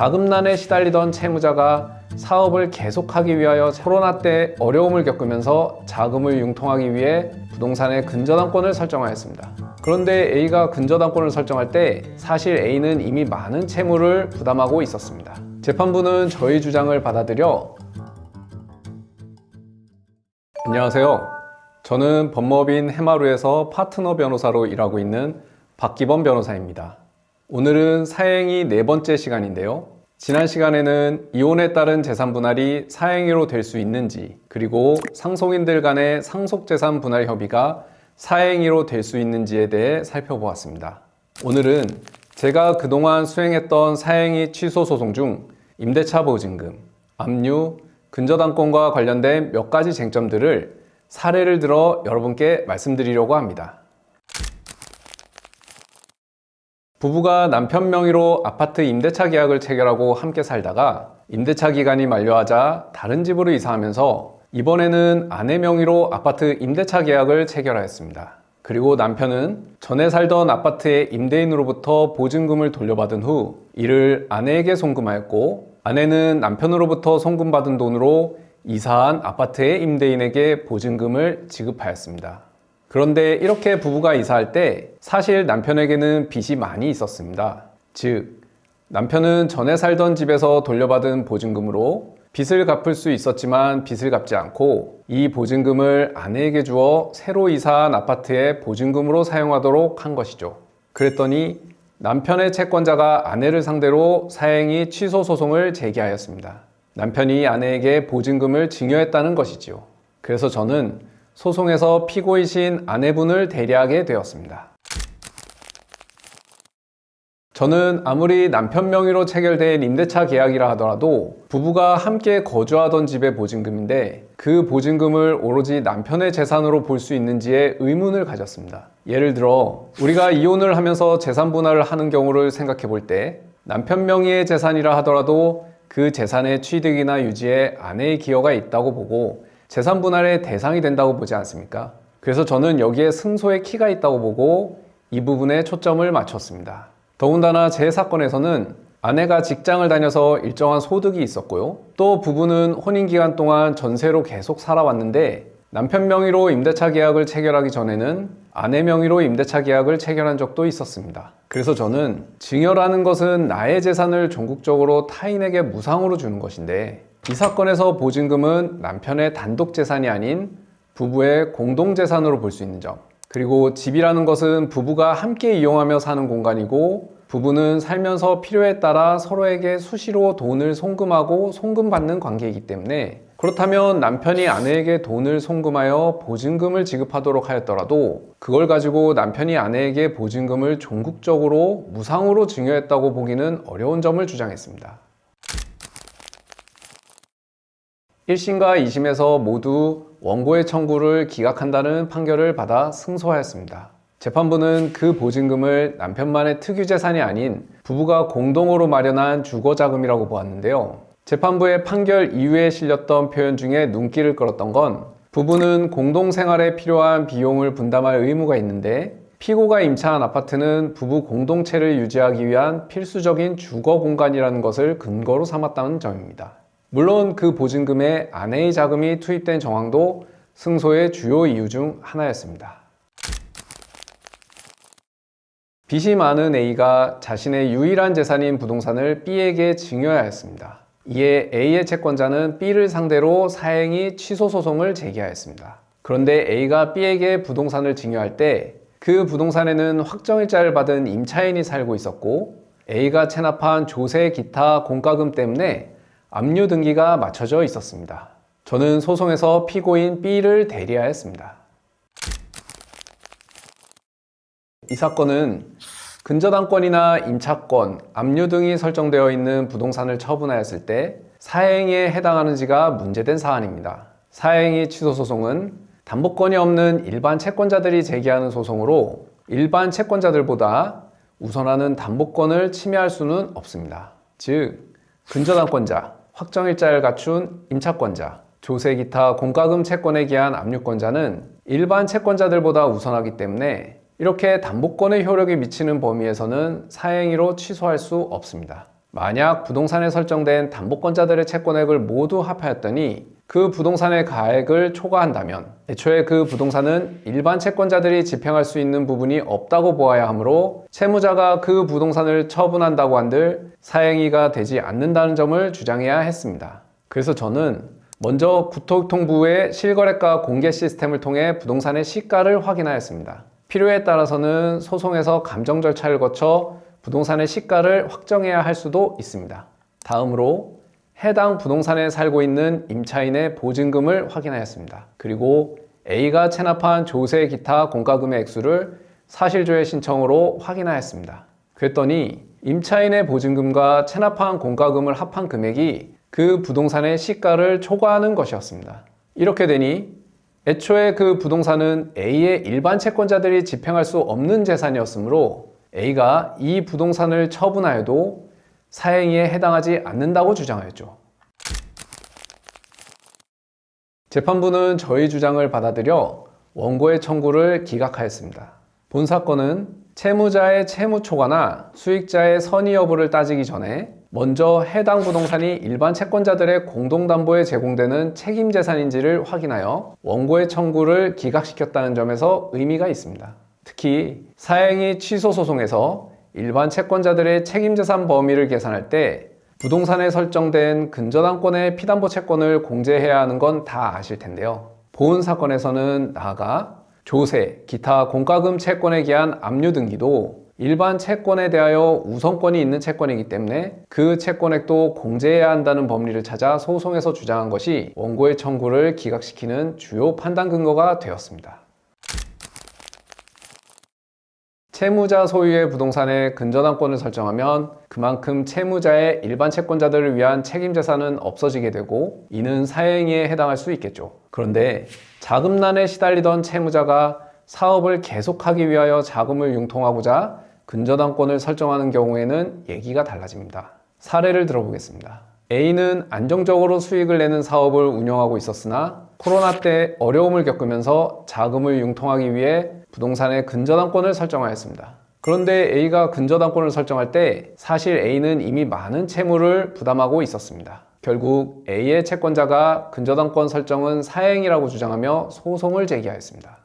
자금난에 시달리던 채무자가 사업을 계속하기 위하여 코로나 때 어려움을 겪으면서 자금을 융통하기 위해 부동산의 근저당권을 설정하였습니다. 그런데 A가 근저당권을 설정할 때 사실 A는 이미 많은 채무를 부담하고 있었습니다. 재판부는 저희 주장을 받아들여 안녕하세요. 저는 법무법인 해마루에서 파트너 변호사로 일하고 있는 박기범 변호사입니다. 오늘은 사행위 네 번째 시간인데요. 지난 시간에는 이혼에 따른 재산 분할이 사행위로 될 수 있는지, 그리고 상속인들 간의 상속재산 분할 협의가 사행위로 될 수 있는지에 대해 살펴보았습니다. 오늘은 제가 그동안 수행했던 사행위 취소 소송 중 임대차 보증금, 압류, 근저당권과 관련된 몇 가지 쟁점들을 사례를 들어 여러분께 말씀드리려고 합니다. 부부가 남편 명의로 아파트 임대차 계약을 체결하고 함께 살다가 임대차 기간이 만료하자 다른 집으로 이사하면서 이번에는 아내 명의로 아파트 임대차 계약을 체결하였습니다. 그리고 남편은 전에 살던 아파트의 임대인으로부터 보증금을 돌려받은 후 이를 아내에게 송금하였고, 아내는 남편으로부터 송금받은 돈으로 이사한 아파트의 임대인에게 보증금을 지급하였습니다. 그런데 이렇게 부부가 이사할 때 사실 남편에게는 빚이 많이 있었습니다. 즉, 남편은 전에 살던 집에서 돌려받은 보증금으로 빚을 갚을 수 있었지만 빚을 갚지 않고 이 보증금을 아내에게 주어 새로 이사한 아파트의 보증금으로 사용하도록 한 것이죠. 그랬더니 남편의 채권자가 아내를 상대로 사행위 취소 소송을 제기하였습니다. 남편이 아내에게 보증금을 증여했다는 것이지요. 그래서 저는 소송에서 피고이신 아내분을 대리하게 되었습니다. 저는 아무리 남편 명의로 체결된 임대차 계약이라 하더라도 부부가 함께 거주하던 집의 보증금인데 그 보증금을 오로지 남편의 재산으로 볼 수 있는지에 의문을 가졌습니다. 예를 들어 우리가 이혼을 하면서 재산 분할을 하는 경우를 생각해 볼 때 남편 명의의 재산이라 하더라도 그 재산의 취득이나 유지에 아내의 기여가 있다고 보고 재산 분할의 대상이 된다고 보지 않습니까? 그래서 저는 여기에 승소의 키가 있다고 보고 이 부분에 초점을 맞췄습니다. 더군다나 제 사건에서는 아내가 직장을 다녀서 일정한 소득이 있었고요. 또 부부는 혼인기간 동안 전세로 계속 살아왔는데 남편 명의로 임대차 계약을 체결하기 전에는 아내 명의로 임대차 계약을 체결한 적도 있었습니다. 그래서 저는 증여라는 것은 나의 재산을 종국적으로 타인에게 무상으로 주는 것인데 이 사건에서 보증금은 남편의 단독 재산이 아닌 부부의 공동 재산으로 볼 수 있는 점, 그리고 집이라는 것은 부부가 함께 이용하며 사는 공간이고 부부는 살면서 필요에 따라 서로에게 수시로 돈을 송금하고 송금받는 관계이기 때문에 그렇다면 남편이 아내에게 돈을 송금하여 보증금을 지급하도록 하였더라도 그걸 가지고 남편이 아내에게 보증금을 종국적으로 무상으로 증여했다고 보기는 어려운 점을 주장했습니다. 1심과 2심에서 모두 원고의 청구를 기각한다는 판결을 받아 승소하였습니다. 재판부는 그 보증금을 남편만의 특유재산이 아닌 부부가 공동으로 마련한 주거자금이라고 보았는데요. 재판부의 판결 이후에 실렸던 표현 중에 눈길을 끌었던 건 부부는 공동생활에 필요한 비용을 분담할 의무가 있는데 피고가 임차한 아파트는 부부 공동체를 유지하기 위한 필수적인 주거 공간이라는 것을 근거로 삼았다는 점입니다. 물론 그 보증금에 아내의 자금이 투입된 정황도 승소의 주요 이유 중 하나였습니다. 빚이 많은 A가 자신의 유일한 재산인 부동산을 B에게 증여하였습니다. 이에 A의 채권자는 B를 상대로 사행위 취소 소송을 제기하였습니다. 그런데 A가 B에게 부동산을 증여할 때 그 부동산에는 확정일자를 받은 임차인이 살고 있었고 A가 체납한 조세 기타 공과금 때문에 압류 등기가 맞춰져 있었습니다. 저는 소송에서 피고인 B를 대리하였습니다. 이 사건은 근저당권이나 임차권, 압류 등이 설정되어 있는 부동산을 처분하였을 때 사행위에 해당하는지가 문제된 사안입니다. 사행위 취소 소송은 담보권이 없는 일반 채권자들이 제기하는 소송으로 일반 채권자들보다 우선하는 담보권을 침해할 수는 없습니다. 즉, 근저당권자, 확정일자를 갖춘 임차권자, 조세 기타 공과금 채권에 기한 압류권자는 일반 채권자들보다 우선하기 때문에 이렇게 담보권의 효력이 미치는 범위에서는 사행위로 취소할 수 없습니다. 만약 부동산에 설정된 담보권자들의 채권액을 모두 합하였더니 그 부동산의 가액을 초과한다면 애초에 그 부동산은 일반 채권자들이 집행할 수 있는 부분이 없다고 보아야 하므로 채무자가 그 부동산을 처분한다고 한들 사행위가 되지 않는다는 점을 주장해야 했습니다. 그래서 저는 먼저 국토교통부의 실거래가 공개 시스템을 통해 부동산의 시가를 확인하였습니다. 필요에 따라서는 소송에서 감정 절차를 거쳐 부동산의 시가를 확정해야 할 수도 있습니다. 다음으로 해당 부동산에 살고 있는 임차인의 보증금을 확인하였습니다. 그리고 A가 체납한 조세 기타 공과금의 액수를 사실조회 신청으로 확인하였습니다. 그랬더니 임차인의 보증금과 체납한 공과금을 합한 금액이 그 부동산의 시가를 초과하는 것이었습니다. 이렇게 되니 애초에 그 부동산은 A의 일반 채권자들이 집행할 수 없는 재산이었으므로 A가 이 부동산을 처분하여도 사행위에 해당하지 않는다고 주장하였죠. 재판부는 저희 주장을 받아들여 원고의 청구를 기각하였습니다. 본 사건은 채무자의 채무 초과나 수익자의 선의 여부를 따지기 전에 먼저 해당 부동산이 일반 채권자들의 공동담보에 제공되는 책임재산인지를 확인하여 원고의 청구를 기각시켰다는 점에서 의미가 있습니다. 특히 사행위 취소 소송에서 일반 채권자들의 책임재산 범위를 계산할 때 부동산에 설정된 근저당권의 피담보 채권을 공제해야 하는 건 다 아실 텐데요. 본 사건에서는 나아가 조세, 기타 공과금 채권에 기한 압류 등기도 일반 채권에 대하여 우선권이 있는 채권이기 때문에 그 채권액도 공제해야 한다는 법리를 찾아 소송에서 주장한 것이 원고의 청구를 기각시키는 주요 판단 근거가 되었습니다. 채무자 소유의 부동산에 근저당권을 설정하면 그만큼 채무자의 일반 채권자들을 위한 책임재산은 없어지게 되고 이는 사행위에 해당할 수 있겠죠. 그런데 자금난에 시달리던 채무자가 사업을 계속하기 위하여 자금을 융통하고자 근저당권을 설정하는 경우에는 얘기가 달라집니다. 사례를 들어보겠습니다. A는 안정적으로 수익을 내는 사업을 운영하고 있었으나 코로나 때 어려움을 겪으면서 자금을 융통하기 위해 부동산에 근저당권을 설정하였습니다. 그런데 A가 근저당권을 설정할 때 사실 A는 이미 많은 채무를 부담하고 있었습니다. 결국 A의 채권자가 근저당권 설정은 사행이라고 주장하며 소송을 제기하였습니다.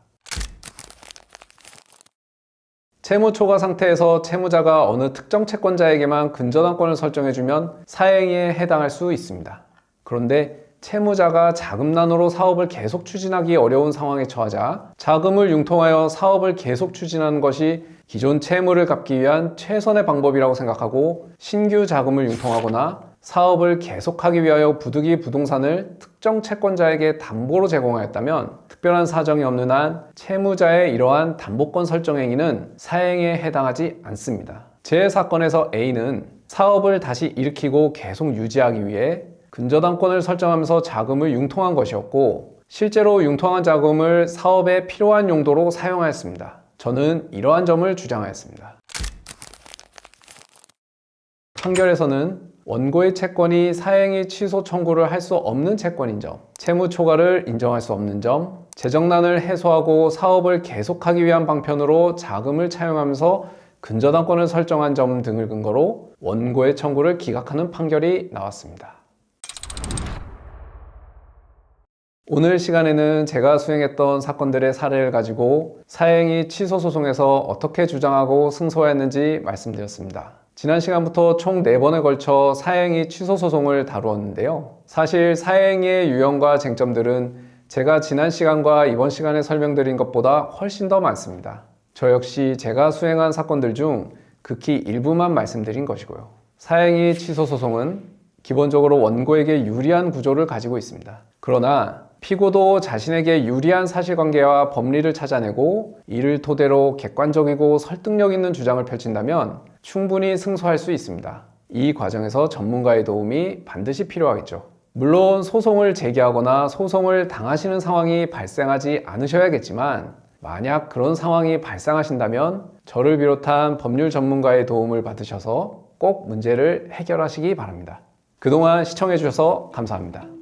채무 초과 상태에서 채무자가 어느 특정 채권자에게만 근저당권을 설정해주면 사행위에 해당할 수 있습니다. 그런데 채무자가 자금난으로 사업을 계속 추진하기 어려운 상황에 처하자 자금을 융통하여 사업을 계속 추진하는 것이 기존 채무를 갚기 위한 최선의 방법이라고 생각하고 신규 자금을 융통하거나 사업을 계속하기 위하여 부득이 부동산을 특정 채권자에게 담보로 제공하였다면 특별한 사정이 없는 한 채무자의 이러한 담보권 설정 행위는 사행에 해당하지 않습니다. 제 사건에서 A는 사업을 다시 일으키고 계속 유지하기 위해 근저당권을 설정하면서 자금을 융통한 것이었고 실제로 융통한 자금을 사업에 필요한 용도로 사용하였습니다. 저는 이러한 점을 주장하였습니다. 판결에서는 원고의 채권이 사행위 취소 청구를 할 수 없는 채권인 점, 채무 초과를 인정할 수 없는 점, 재정난을 해소하고 사업을 계속하기 위한 방편으로 자금을 차용하면서 근저당권을 설정한 점 등을 근거로 원고의 청구를 기각하는 판결이 나왔습니다. 오늘 시간에는 제가 수행했던 사건들의 사례를 가지고 사행위 취소 소송에서 어떻게 주장하고 승소했는지 말씀드렸습니다. 지난 시간부터 총 4번에 걸쳐 사행위 취소 소송을 다루었는데요. 사실 사행위의 유형과 쟁점들은 제가 지난 시간과 이번 시간에 설명드린 것보다 훨씬 더 많습니다. 저 역시 제가 수행한 사건들 중 극히 일부만 말씀드린 것이고요. 사행위 취소 소송은 기본적으로 원고에게 유리한 구조를 가지고 있습니다. 그러나 피고도 자신에게 유리한 사실관계와 법리를 찾아내고 이를 토대로 객관적이고 설득력 있는 주장을 펼친다면 충분히 승소할 수 있습니다. 이 과정에서 전문가의 도움이 반드시 필요하겠죠. 물론 소송을 제기하거나 소송을 당하시는 상황이 발생하지 않으셔야겠지만 만약 그런 상황이 발생하신다면 저를 비롯한 법률 전문가의 도움을 받으셔서 꼭 문제를 해결하시기 바랍니다. 그동안 시청해 주셔서 감사합니다.